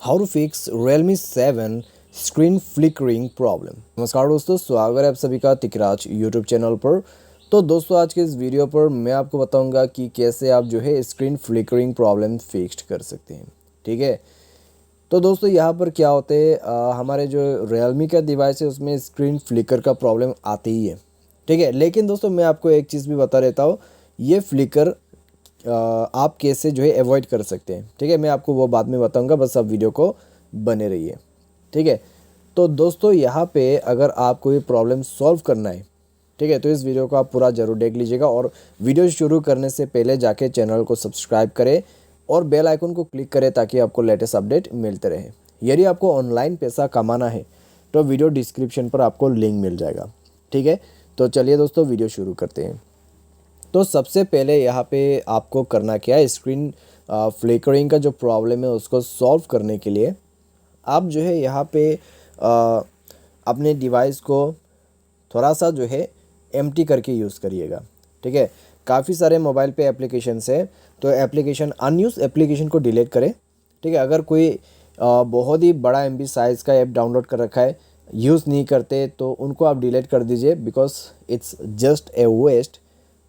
How to fix Realme 7 screen flickering problem. नमस्कार दोस्तों, स्वागत है आप सभी का तिकराज यूट्यूब चैनल पर। तो दोस्तों आज के इस वीडियो पर मैं आपको बताऊंगा कि कैसे आप जो है स्क्रीन फ्लिकरिंग प्रॉब्लम फिक्स कर सकते हैं। ठीक है, तो दोस्तों यहाँ पर क्या होते हैं, हमारे जो Realme का डिवाइस है उसमें स्क्रीन फ्लिकर का प्रॉब्लम आती ही है। ठीक है, लेकिन दोस्तों मैं आपको एक चीज़ भी बता देता हूँ, ये फ्लिकर आप कैसे जो है अवॉइड कर सकते हैं। ठीक है, मैं आपको वो बाद में बताऊंगा, बस आप वीडियो को बने रहिए। ठीक है, तो दोस्तों यहाँ पे अगर आपको ये प्रॉब्लम सॉल्व करना है, ठीक है, तो इस वीडियो को आप पूरा ज़रूर देख लीजिएगा और वीडियो शुरू करने से पहले जाके चैनल को सब्सक्राइब करें और बेल आइकन को क्लिक करें ताकि आपको लेटेस्ट अपडेट मिलते रहे। यदि आपको ऑनलाइन पैसा कमाना है तो वीडियो डिस्क्रिप्शन पर आपको लिंक मिल जाएगा। ठीक है, तो चलिए दोस्तों वीडियो शुरू करते हैं। तो सबसे पहले यहाँ पे आपको करना क्या है, स्क्रीन फ्लिकरिंग का जो प्रॉब्लम है उसको सॉल्व करने के लिए आप जो है यहाँ पे अपने डिवाइस को थोड़ा सा जो है एम्प्टी करके यूज़ करिएगा। ठीक है, काफ़ी सारे मोबाइल पे एप्लीकेशंस है, तो एप्लीकेशन अनयूज एप्लीकेशन को डिलीट करें। ठीक है, अगर कोई बहुत ही बड़ा एमबी साइज़ का ऐप डाउनलोड कर रखा है, यूज़ नहीं करते, तो उनको आप डिलीट कर दीजिए, because it's just a waste.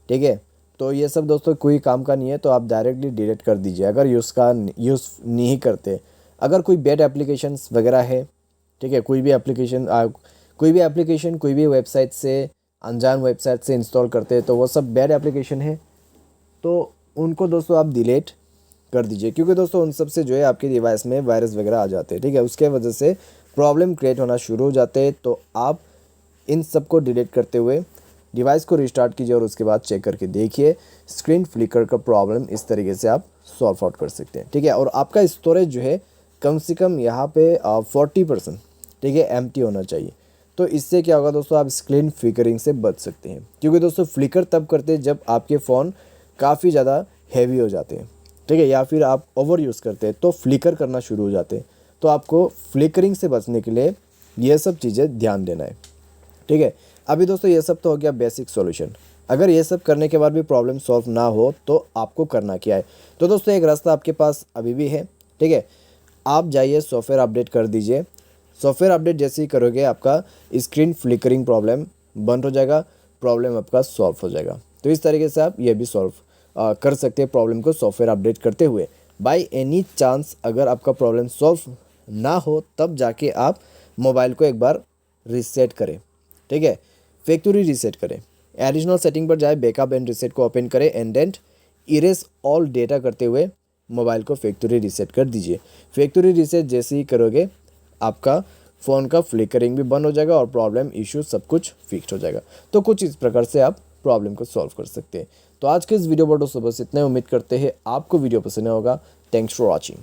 ठीक है, तो ये सब दोस्तों कोई काम का नहीं है, तो आप डायरेक्टली डिलीट कर दीजिए अगर यूज़ नहीं करते। अगर कोई बैड एप्लीकेशंस वगैरह है, ठीक है, कोई भी वेबसाइट से, अनजान वेबसाइट से इंस्टॉल करते हैं, तो वो सब बैड एप्लीकेशन है, तो उनको दोस्तों आप डिलीट कर दीजिए, क्योंकि दोस्तों उन सब से जो है आपके डिवाइस में वायरस वगैरह आ जाते हैं। ठीक है, उसके वजह से प्रॉब्लम क्रिएट होना शुरू हो जाते हैं। तो आप इन सब को डिलीट करते हुए डिवाइस को रिस्टार्ट कीजिए और उसके बाद चेक करके देखिए स्क्रीन फ्लिकर का प्रॉब्लम इस तरीके से आप सॉल्व आउट कर सकते हैं। ठीक है, और आपका स्टोरेज जो है कम से कम यहाँ पे 40%, ठीक है, एम्प्टी होना चाहिए। तो इससे क्या होगा दोस्तों, आप स्क्रीन फ्लिकरिंग से बच सकते हैं, क्योंकि दोस्तों फ्लिकर तब करते हैं जब आपके फ़ोन काफ़ी ज़्यादा हैवी हो जाते हैं। ठीक है, या फिर आप ओवर यूज़ करते हैं तो फ्लिकर करना शुरू हो जाते हैं। तो आपको फ्लिकरिंग से बचने के लिए ये सब चीज़ें ध्यान देना है। ठीक है, अभी दोस्तों ये सब तो हो गया बेसिक सॉल्यूशन। अगर ये सब करने के बाद भी प्रॉब्लम सॉल्व ना हो तो आपको करना क्या है, तो दोस्तों एक रास्ता आपके पास अभी भी है। ठीक है, आप जाइए सॉफ्टवेयर अपडेट कर दीजिए। सॉफ्टवेयर अपडेट जैसे ही करोगे आपका स्क्रीन फ्लिकरिंग प्रॉब्लम बंद हो जाएगा, प्रॉब्लम आपका सॉल्व हो जाएगा। तो इस तरीके से आप ये भी सॉल्व कर सकते हैं प्रॉब्लम को सॉफ्टवेयर अपडेट करते हुए। बाय एनी चांस अगर आपका प्रॉब्लम सॉल्व ना हो तब जाके आप मोबाइल को एक बार रीसेट करें। ठीक है, फैक्ट्री रीसेट करें, एडिशनल सेटिंग पर जाए, बैकअप एंड रीसेट को ओपन करें, and then erase all data करते हुए मोबाइल को फैक्ट्री रीसेट कर दीजिए। फैक्ट्री रीसेट जैसे ही करोगे आपका फ़ोन का फ्लिकरिंग भी बंद हो जाएगा और प्रॉब्लम इशू सब कुछ फिक्स हो जाएगा। तो कुछ इस प्रकार से आप प्रॉब्लम को सॉल्व कर सकते हैं। तो आज के इस वीडियो पर दोस्तों बस इतना ही। उम्मीद करते हैं आपको वीडियो पसंद होगा। Thanks for watching.